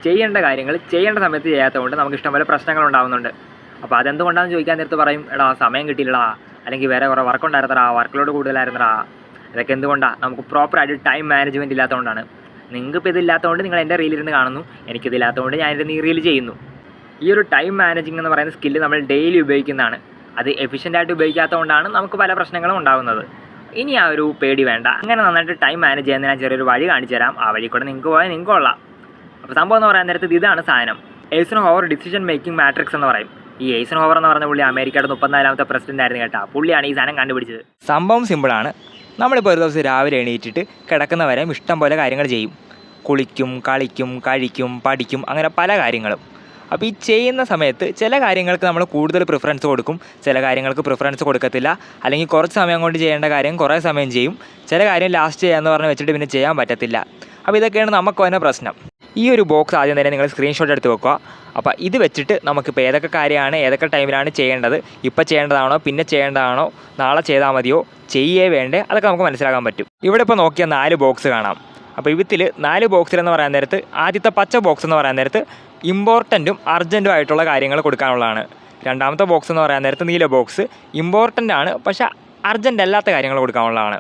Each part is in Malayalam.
ചെയ്യേണ്ട കാര്യങ്ങൾ ചെയ്യേണ്ട സമയത്ത് ചെയ്യാത്തതുകൊണ്ട് നമുക്ക് ഇഷ്ടംപോലെ പ്രശ്നങ്ങൾ ഉണ്ടാകുന്നുണ്ട്. അപ്പോൾ അതെന്തുകൊണ്ടാണെന്ന് ചോദിക്കാൻ നേരത്ത് പറയും, എടാ സമയം കിട്ടിയില്ലടാ, അല്ലെങ്കിൽ വേറെ കുറേ വർക്ക് ഉണ്ടായിരുന്നടാ, വർക്ക് ലോഡ് കൂടുതലായിരുന്നടാ. ഇതൊക്കെ എന്തുകൊണ്ടാണ്? നമുക്ക് പ്രോപ്പറായിട്ട് ടൈം മാനേജ്മെൻറ്റ് ഇല്ലാത്തതുകൊണ്ടാണ്. നിങ്ങൾക്കിപ്പോൾ ഇതില്ലാത്തതുകൊണ്ട് നിങ്ങൾ എൻ്റെ റീലിരുന്ന് കാണുന്നു, എനിക്കിതില്ലാത്തതുകൊണ്ട് ഞാൻ എൻ്റെ റീൽ ചെയ്യുന്നു. ഈ ഒരു ടൈം മാനേജിങ് എന്ന് പറയുന്ന സ്കില്ല് നമ്മൾ ഡെയിലി ഉപയോഗിക്കുന്നതാണ്. അത് എഫിഷ്യൻ്റായിട്ട് ഉപയോഗിക്കാത്തതുകൊണ്ടാണ് നമുക്ക് പല പ്രശ്നങ്ങളും ഉണ്ടാകുന്നത്. ഇനി ആ ഒരു പേടി വേണ്ട. അങ്ങനെ നന്നായിട്ട് ടൈം മാനേജ് ചെയ്യാൻ ഞാൻ ചെറിയൊരു വഴി കാണിച്ചു തരാം. ആ വഴി കൂടെ നിങ്ങൾക്ക് പോയാൽ നിങ്ങൾക്ക് കൊള്ളാം. അപ്പോൾ സംഭവം എന്ന് പറയാൻ നേരത്ത് ഇതാണ് സാധനം. എയ്സൻഹോവർ ഡിസിഷൻ മേക്കിംഗ് മാട്രിക്സ് എന്ന് പറയും. ഈ എയ്സൻഹോവർ എന്ന് പറഞ്ഞ പുള്ളി അമേരിക്കയുടെ 34ാമത്തെ പ്രസിഡന്റ് ആയിരുന്നു കേട്ടോ. പുള്ളിയാണ് ഈ സാധനം കണ്ടുപിടിച്ചത്. സംഭവം സിമ്പിളാണ്. നമ്മളിപ്പോൾ ഒരു ദിവസം രാവിലെ എണീറ്റിട്ട് കിടക്കുന്നവരെയും ഇഷ്ടം പോലെ കാര്യങ്ങൾ ചെയ്യും. കുളിക്കും, കളിക്കും, കഴിക്കും, പഠിക്കും, അങ്ങനെ പല കാര്യങ്ങളും. അപ്പോൾ ഈ ചെയ്യുന്ന സമയത്ത് ചില കാര്യങ്ങൾക്ക് നമ്മൾ കൂടുതൽ പ്രിഫറൻസ് കൊടുക്കും, ചില കാര്യങ്ങൾക്ക് പ്രിഫറൻസ് കൊടുക്കത്തില്ല. അല്ലെങ്കിൽ കുറച്ച് സമയം കൊണ്ട് ചെയ്യേണ്ട കാര്യം കുറേ സമയം ചെയ്യും. ചില കാര്യം ലാസ്റ്റ് ചെയ്യാമെന്ന് പറഞ്ഞ് വെച്ചിട്ട് പിന്നെ ചെയ്യാൻ പറ്റത്തില്ല. അപ്പോൾ ഇതൊക്കെയാണ് നമുക്ക് തന്നെ പ്രശ്നം. ഈ ഒരു ബോക്സ് ആദ്യം തന്നെ നിങ്ങൾ സ്ക്രീൻഷോട്ട് എടുത്ത് വെക്കുക. അപ്പോൾ ഇത് വെച്ചിട്ട് നമുക്കിപ്പോൾ ഏതൊക്കെ കാര്യമാണ് ഏതൊക്കെ ടൈമിലാണ് ചെയ്യേണ്ടത്, ഇപ്പോൾ ചെയ്യേണ്ടതാണോ പിന്നെ ചെയ്യേണ്ടതാണോ, നാളെ ചെയ്താൽ മതിയോ, ചെയ്യേ വേണ്ടേ, അതൊക്കെ നമുക്ക് മനസ്സിലാക്കാൻ പറ്റും. ഇവിടെ ഇപ്പോൾ നോക്കിയാൽ 4 ബോക്സ് കാണാം. അപ്പോൾ ഇതിൽ 4 ബോക്സിലെന്ന് പറയാൻ നേരത്ത് ആദ്യത്തെ പച്ച ബോക്സ് എന്ന് പറയാൻ നേരത്ത് ഇമ്പോർട്ടൻറ്റും അർജൻറ്റും ആയിട്ടുള്ള കാര്യങ്ങൾ കൊടുക്കാനുള്ളതാണ്. രണ്ടാമത്തെ ബോക്സ് എന്ന് പറയാൻ നേരത്ത് നീല ബോക്സ് ഇമ്പോർട്ടൻ്റ് ആണ് പക്ഷേ അർജൻറ്റ് അല്ലാത്ത കാര്യങ്ങൾ കൊടുക്കാനുള്ളതാണ്.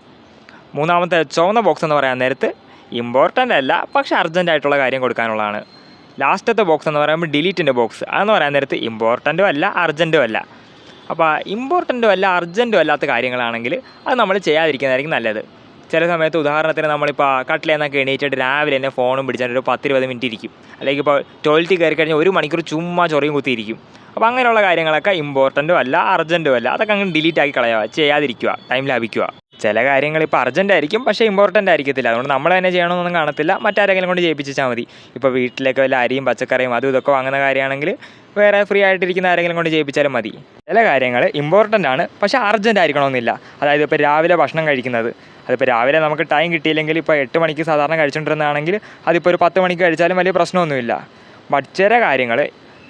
മൂന്നാമത്തെ ചുവന്ന ബോക്സ് എന്ന് പറയാൻ നേരത്ത് ഇമ്പോർട്ടൻ്റ് അല്ല പക്ഷേ അർജൻറ്റ് ആയിട്ടുള്ള കാര്യം കൊടുക്കാനുള്ളതാണ്. ലാസ്റ്റത്തെ ബോക്സ് എന്ന് പറയുമ്പോൾ ഡിലീറ്റിൻ്റെ ബോക്സ്, അതെന്ന് പറയാൻ നേരത്ത് ഇമ്പോർട്ടൻറ്റും അല്ല അർജൻറ്റും അല്ല. അപ്പോൾ ഇമ്പോർട്ടൻറ്റും അല്ല അർജൻറ്റും അല്ലാത്ത കാര്യങ്ങളാണെങ്കിൽ അത് നമ്മൾ ചെയ്യാതിരിക്കുന്നതായിരിക്കും നല്ലത്. ചില സമയത്ത് ഉദാഹരണത്തിന് നമ്മളിപ്പോൾ കട്ടിലേന്നൊക്കെ എണീറ്റിട്ട് രാവിലെ തന്നെ ഫോണും പിടിച്ചിട്ട് ഒരു 10-20 മിനിറ്റ് ഇരിക്കും. അല്ലെങ്കിൽ ഇപ്പോൾ ടോയ്ലറ്റിൽ കയറി കഴിഞ്ഞാൽ 1 മണിക്കൂർ ചുമ്മാ ചൊറിയും കുത്തിയിരിക്കും. അപ്പോൾ അങ്ങനെയുള്ള കാര്യങ്ങളൊക്കെ ഇമ്പോർട്ടൻറ്റും അല്ല അർജൻറ്റും അല്ല, അതൊക്കെ അങ്ങ് ഡിലീറ്റ് ആക്കി കളയുക, ചെയ്യാതിരിക്കുക, ടൈം ലാഭിക്കുക. ചില കാര്യങ്ങൾ ഇപ്പോൾ അർജൻറ്റ് ആയിരിക്കും പക്ഷേ ഇമ്പോർട്ടൻ്റ് ആയിരിക്കത്തില്ല. അതുകൊണ്ട് നമ്മൾ തന്നെ ചെയ്യണമെന്നൊന്നും കാണത്തില്ല, മറ്റാരെങ്കിലും കൊണ്ട് ചെയ്യിപ്പിച്ചാൽ മതി. ഇപ്പോൾ വീട്ടിലേക്ക് വല്ല അരിയും പച്ചക്കറിയും അതും ഇതൊക്കെ വാങ്ങുന്ന കാര്യമാണെങ്കിൽ വേറെ ഫ്രീ ആയിട്ടിരിക്കുന്ന ആരെങ്കിലും കൊണ്ട് ചെയ്യിപ്പിച്ചാലും മതി. ചില കാര്യങ്ങൾ ഇമ്പോർട്ടൻ്റ് ആണ് പക്ഷേ അർജൻറ്റ് ആയിരിക്കണമെന്നില്ല. അതായത് ഇപ്പോൾ രാവിലെ ഭക്ഷണം കഴിക്കുന്നത്, അതിപ്പോൾ രാവിലെ നമുക്ക് ടൈം കിട്ടിയില്ലെങ്കിൽ ഇപ്പോൾ 8 മണിക്ക് സാധാരണ കഴിച്ചുകൊണ്ടിരുന്നതാണെങ്കിൽ അതിപ്പോൾ ഒരു 10 മണിക്ക് കഴിച്ചാലും വലിയ പ്രശ്നമൊന്നുമില്ല. ബട്ട് ചില കാര്യങ്ങൾ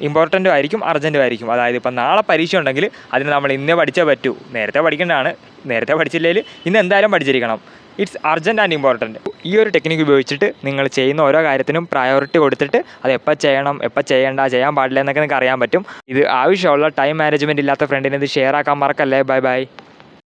ഇമ്പോർട്ടൻറ്റും ആയിരിക്കും അർജൻറ്റും ആയിരിക്കും. അതായത് ഇപ്പോൾ നാളെ പരീക്ഷ ഉണ്ടെങ്കിൽ അതിന് നമ്മൾ ഇന്നേ പഠിച്ചേ പറ്റൂ. നേരത്തെ പഠിക്കേണ്ടതാണ്, നേരത്തെ പഠിച്ചില്ലെങ്കിൽ ഇന്ന് എന്തായാലും പഠിച്ചിരിക്കണം. It's urgent and important. ഈ ഒരു ടെക്നിക്ക് ഉപയോഗിച്ചിട്ട് നിങ്ങൾ ചെയ്യുന്ന ഓരോ കാര്യത്തിനും പ്രയോറിറ്റി കൊടുത്തിട്ട് അത് എപ്പോൾ ചെയ്യണം എപ്പോൾ ചെയ്യേണ്ട ചെയ്യാൻ പാടില്ല എന്നൊക്കെ നിങ്ങൾക്ക് അറിയാൻ പറ്റും. ഇത് ആവശ്യമുള്ള ടൈം മാനേജ്മെൻറ്റ് ഇല്ലാത്ത ഫ്രണ്ടിന് ഇത് ഷെയർ ആക്കാൻ മറക്കല്ലേ. Bye bye.